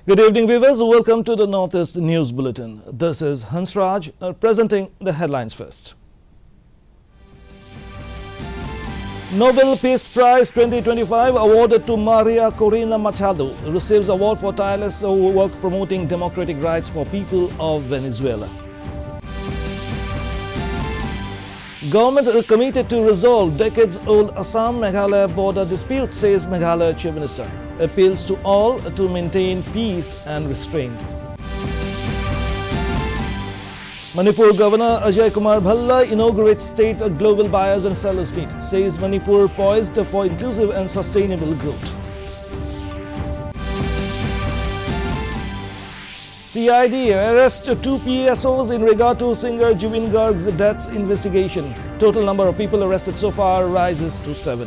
Good evening, viewers. Welcome to the Northeast News Bulletin. This is Hansraj presenting the headlines first. Nobel Peace Prize 2025 awarded to Maria Corina Machado, receives award for tireless work promoting democratic rights for people of Venezuela. Government committed to resolve decades-old Assam-Meghalaya border dispute, says Meghalaya Chief Minister. Appeals to all to maintain peace and restraint. Manipur Governor Ajay Kumar Bhalla inaugurates State Global Buyers and Sellers Meet, says Manipur poised for inclusive and sustainable growth. CID arrests 2 PSOs in regard to singer Jubin Garg's death investigation. Total number of people arrested so far rises to 7.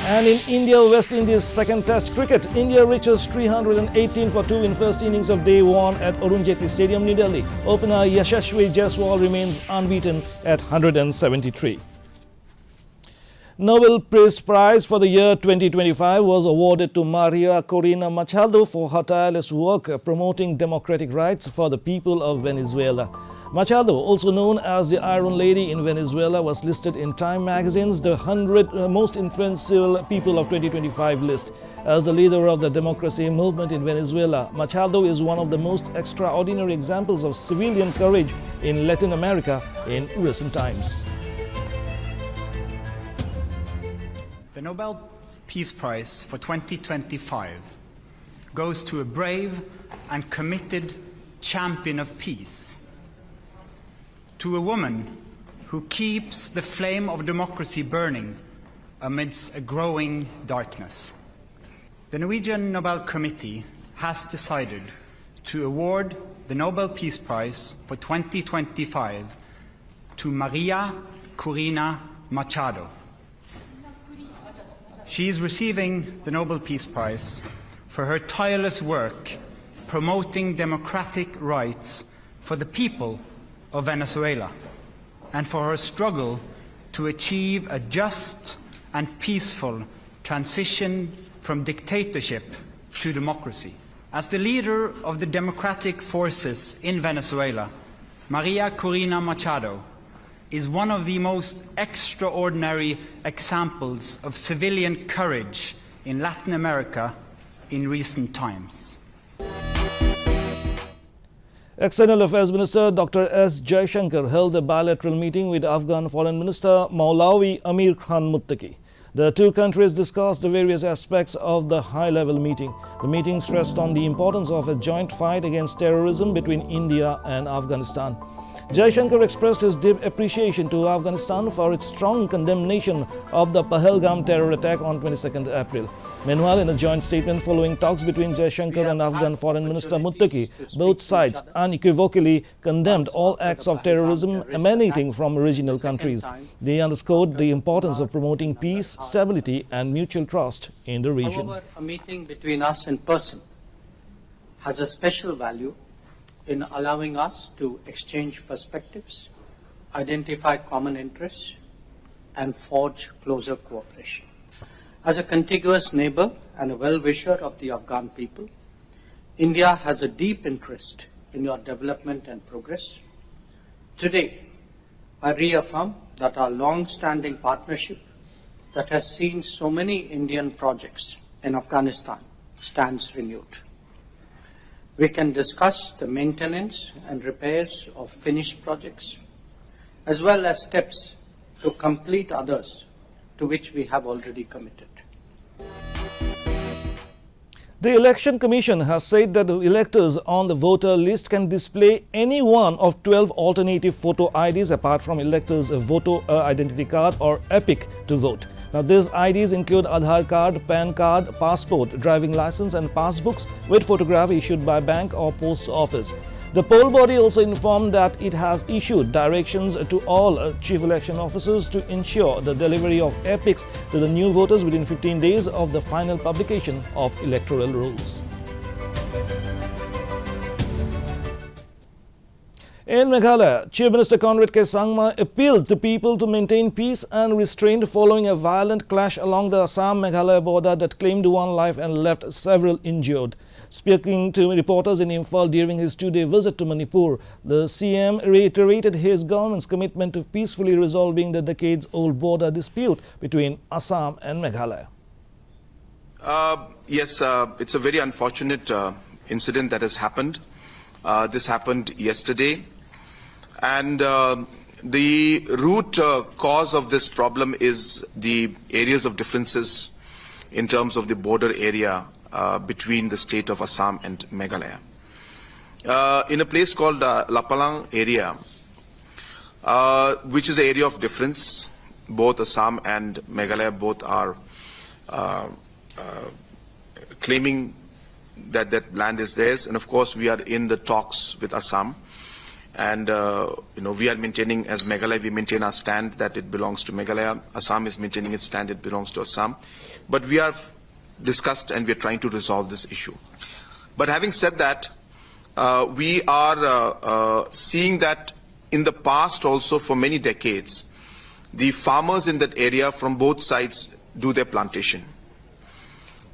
And in India-West Indies second test cricket, India reaches 318 for 2 in first innings of day 1 at Arun Jaitley Stadium, New Delhi. Opener Yashasvi Jaiswal remains unbeaten at 173. Nobel Peace Prize for the year 2025 was awarded to Maria Corina Machado for her tireless work promoting democratic rights for the people of Venezuela. Machado, also known as the Iron Lady in Venezuela, was listed in Time magazine's The 100 Most Influential People of 2025 list. As the leader of the democracy movement in Venezuela, Machado is one of the most extraordinary examples of civilian courage in Latin America in recent times. The Nobel Peace Prize for 2025 goes to a brave and committed champion of peace, to a woman who keeps the flame of democracy burning amidst a growing darkness. The Norwegian Nobel Committee has decided to award the Nobel Peace Prize for 2025 to Maria Corina Machado. She is receiving the Nobel Peace Prize for her tireless work promoting democratic rights for the people of Venezuela and for her struggle to achieve a just and peaceful transition from dictatorship to democracy. As the leader of the democratic forces in Venezuela, Maria Corina Machado is one of the most extraordinary examples of civilian courage in Latin America in recent times. External Affairs Minister Dr. S. Jaishankar held a bilateral meeting with Afghan Foreign Minister Maulawi Amir Khan Muttaqi. The two countries discussed the various aspects of the high-level meeting. The meeting stressed on the importance of a joint fight against terrorism between India and Afghanistan. Jaishankar expressed his deep appreciation to Afghanistan for its strong condemnation of the Pahalgam terror attack on 22nd April. Meanwhile, in a joint statement following talks between Jaishankar and Afghan Foreign Minister Muttaqi, both sides unequivocally condemned all acts of terrorism emanating from regional countries. They underscored the importance of promoting peace, stability and mutual trust in the region. However, a meeting between us in person has a special value in allowing us to exchange perspectives, identify common interests, and forge closer cooperation. As a contiguous neighbor and a well-wisher of the Afghan people, India has a deep interest in your development and progress. Today, I reaffirm that our long-standing partnership that has seen so many Indian projects in Afghanistan stands renewed. We can discuss the maintenance and repairs of finished projects, as well as steps to complete others to which we have already committed. The Election Commission has said that the electors on the voter list can display any one of 12 alternative photo IDs apart from electors' voter identity card or EPIC to vote. Now, these IDs include Aadhaar card, PAN card, passport, driving license and passbooks with photograph issued by bank or post office. The poll body also informed that it has issued directions to all chief election officers to ensure the delivery of EPICs to the new voters within 15 days of the final publication of electoral rolls. In Meghalaya, Chief Minister Conrad K. Sangma appealed to people to maintain peace and restraint following a violent clash along the Assam-Meghalaya border that claimed one life and left several injured. Speaking to reporters in Imphal during his two-day visit to Manipur, the CM reiterated his government's commitment to peacefully resolving the decades-old border dispute between Assam and Meghalaya. Yes, it's a very unfortunate incident that has happened. This happened yesterday. And the root cause of this problem is the areas of differences in terms of the border area between the state of Assam and Meghalaya. In a place called Lapalang area, which is an area of difference, both Assam and Meghalaya both are claiming that that land is theirs, and of course we are in the talks with Assam. And, we are maintaining, as Meghalaya, we maintain our stand that it belongs to Meghalaya. Assam is maintaining its stand, it belongs to Assam. But we have discussed and we are trying to resolve this issue. But having said that, we are seeing that in the past also for many decades, the farmers in that area from both sides do their plantation.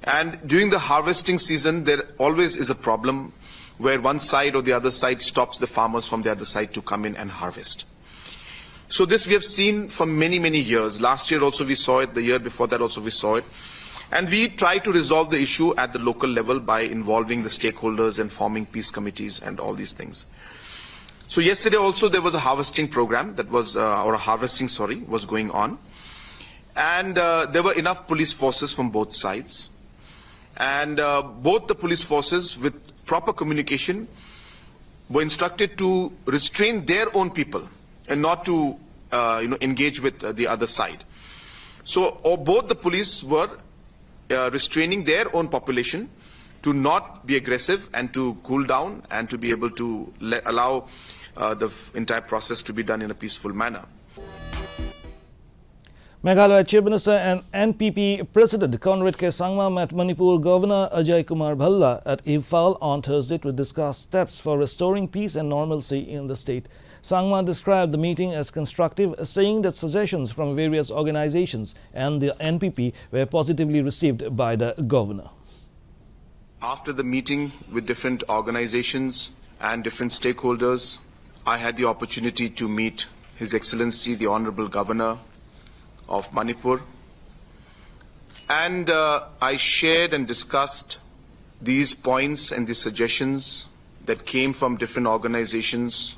And during the harvesting season, there always is a problem where one side or the other side stops the farmers from the other side to come in and harvest. So this we have seen for many, many years. Last year also we saw it, the year before that also we saw it. And we try to resolve the issue at the local level by involving the stakeholders and forming peace committees and all these things. So yesterday also there was a harvesting program that was, was going on. And there were enough police forces from both sides. And both the police forces with proper communication were instructed to restrain their own people and not to engage with the other side. So both the police were restraining their own population to not be aggressive and to cool down and to be able to allow the entire process to be done in a peaceful manner. Meghalaya Chief Minister and NPP President Conrad K. Sangma met Manipur Governor Ajay Kumar Bhalla at Imphal on Thursday to discuss steps for restoring peace and normalcy in the state. Sangma described the meeting as constructive, saying that suggestions from various organizations and the NPP were positively received by the governor. After the meeting with different organizations and different stakeholders, I had the opportunity to meet His Excellency the Honorable Governor of Manipur, and I shared and discussed these points and the suggestions that came from different organizations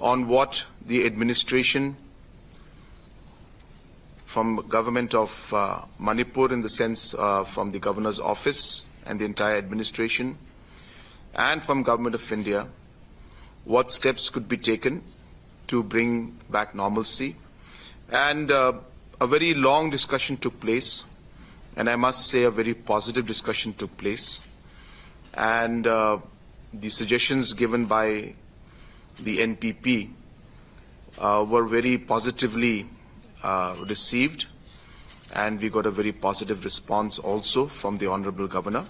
on what the administration from government of Manipur, in the sense from the governor's office and the entire administration, and from government of India, what steps could be taken to bring back normalcy. And a very long discussion took place, and I must say a very positive discussion took place. And the suggestions given by the NPP were very positively received, and we got a very positive response also from the Honorable Governor.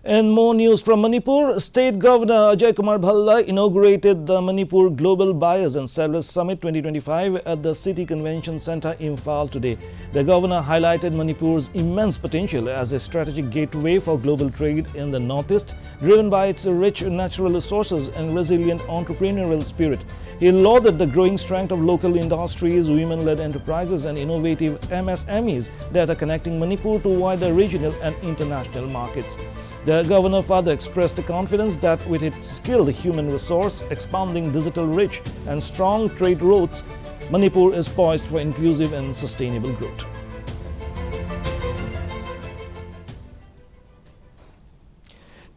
In more news from Manipur, State Governor Ajay Kumar Bhalla inaugurated the Manipur Global Buyers and Sellers Summit 2025 at the City Convention Centre Imphal today. The governor highlighted Manipur's immense potential as a strategic gateway for global trade in the northeast, driven by its rich natural resources and resilient entrepreneurial spirit. He lauded the growing strength of local industries, women-led enterprises and innovative MSMEs that are connecting Manipur to wider regional and international markets. The governor further expressed confidence that with its skilled human resource, expanding digital reach and strong trade routes, Manipur is poised for inclusive and sustainable growth.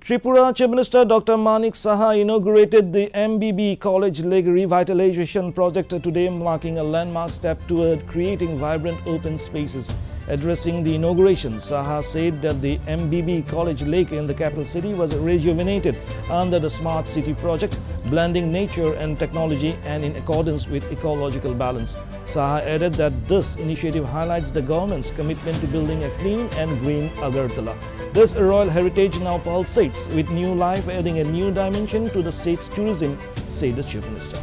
Tripura Chief Minister Dr. Manik Saha inaugurated the MBB College Leg Revitalization Project today, marking a landmark step toward creating vibrant open spaces. Addressing the inauguration, Saha said that the MBB College Lake in the capital city was rejuvenated under the Smart City project, blending nature and technology and in accordance with ecological balance. Saha added that this initiative highlights the government's commitment to building a clean and green Agartala. This royal heritage now pulsates with new life, adding a new dimension to the state's tourism, said the Chief Minister.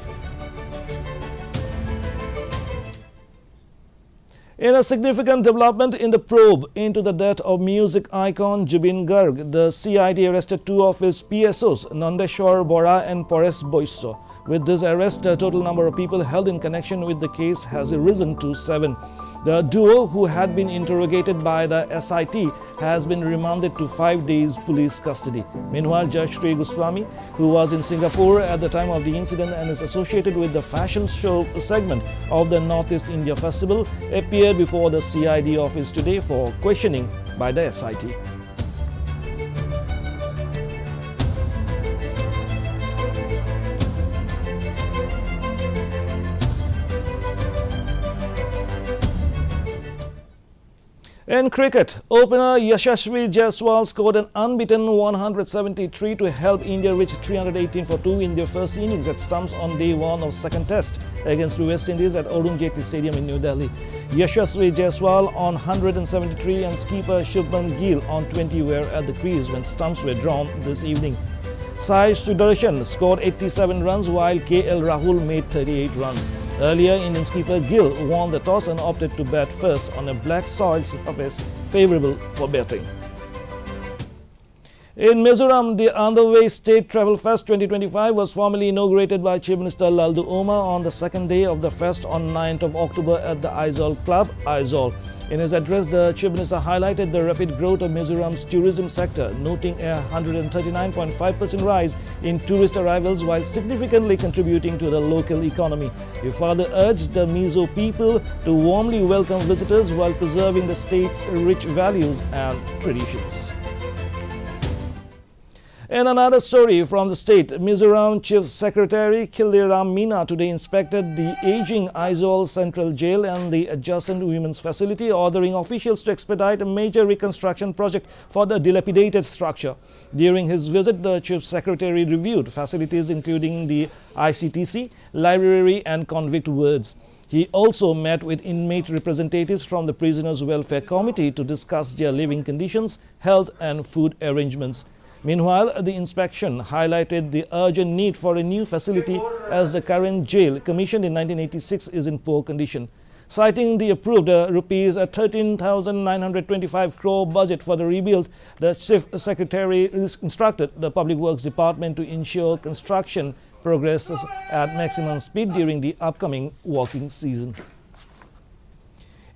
In a significant development in the probe into the death of music icon Jubin Garg, the CID arrested two of his PSOs, Nandeshwar Bora and Paresh Boiso. With this arrest, the total number of people held in connection with the case has risen to 7. The duo, who had been interrogated by the SIT, has been remanded to 5 days police custody. Meanwhile, Judge Sri Goswami, who was in Singapore at the time of the incident and is associated with the fashion show segment of the Northeast India Festival, appeared before the CID office today for questioning by the SIT. In cricket, opener Yashasvi Jaiswal scored an unbeaten 173 to help India reach 318 for 2 in their first innings at stumps on day 1 of second test against West Indies at Arun Jaitley Stadium in New Delhi. Yashasvi Jaiswal on 173 and skipper Shubman Gill on 20 were at the crease when stumps were drawn this evening. Sai Sudarshan scored 87 runs while KL Rahul made 38 runs. Earlier, Indian skipper Gill won the toss and opted to bat first on a black soil surface favourable for batting. In Mizoram, the Underway State Travel Fest 2025 was formally inaugurated by Chief Minister Laldu Oma on the second day of the fest on 9th of October at the Aizawl Club, Aizawl. In his address, the Chief Minister highlighted the rapid growth of Mizoram's tourism sector, noting a 139.5% rise in tourist arrivals while significantly contributing to the local economy. He further urged the Mizo people to warmly welcome visitors while preserving the state's rich values and traditions. In another story from the state, Mizoram Chief Secretary Khildiram Meena today inspected the aging Aizawl Central Jail and the adjacent women's facility, ordering officials to expedite a major reconstruction project for the dilapidated structure. During his visit, the Chief Secretary reviewed facilities including the ICTC, library and convict wards. He also met with inmate representatives from the Prisoners' Welfare Committee to discuss their living conditions, health and food arrangements. Meanwhile, the inspection highlighted the urgent need for a new facility as the current jail, commissioned in 1986, is in poor condition. Citing the approved rupees 13,925 crore budget for the rebuild, the Chief Secretary instructed the Public Works Department to ensure construction progresses at maximum speed during the upcoming working season.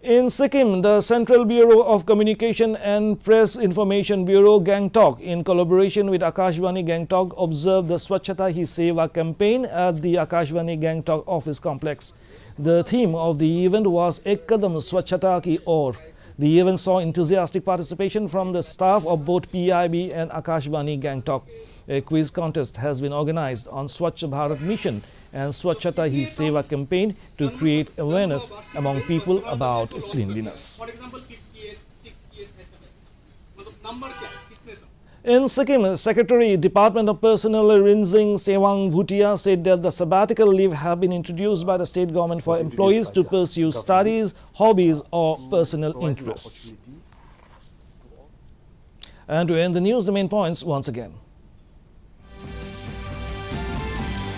In Sikkim, the Central Bureau of Communication and Press Information Bureau Gangtok, in collaboration with Akashvani Gangtok, observed the Swachhata Hi Seva campaign at the Akashvani Gangtok office complex. The theme of the event was Ek Kadam Swachhata Ki Aur. The event saw enthusiastic participation from the staff of both PIB and Akashvani Gangtok. A quiz contest has been organized on Swachh Bharat Mission and Swachhata Hi Seva campaign to create awareness among people about cleanliness. In Sikkim, Secretary, Department of Personnel Rinzing Sewang Bhutia said that the sabbatical leave have been introduced by the state government for employees to pursue studies, hobbies or personal interests. And to end the news, the main points once again.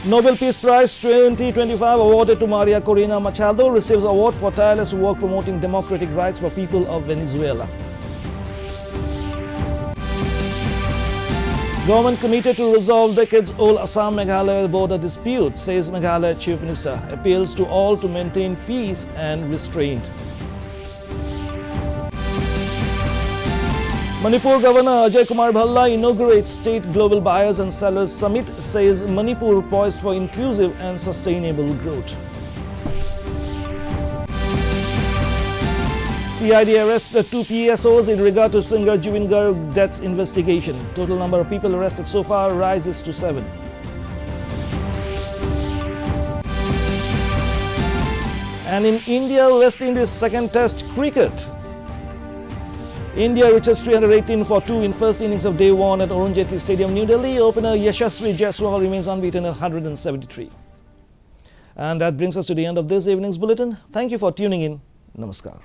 Nobel Peace Prize 2025 awarded to Maria Corina Machado, receives award for tireless work promoting democratic rights for people of Venezuela. Government committed to resolve decades-old Assam-Meghalaya border dispute, says Meghalaya Chief Minister. Appeals to all to maintain peace and restraint. Manipur Governor Ajay Kumar Bhalla inaugurates State Global Buyers and Sellers Summit, says Manipur poised for inclusive and sustainable growth. CID arrested 2 PSOs in regard to singer Jubin Garg death's investigation. Total number of people arrested so far rises to 7. And in India, West Indies second test cricket. India reaches 318 for 2 in first innings of day 1 at Arun Jaitley Stadium, New Delhi. Opener Yashasvi Jaiswal remains unbeaten at 173. And that brings us to the end of this evening's bulletin. Thank you for tuning in. Namaskar.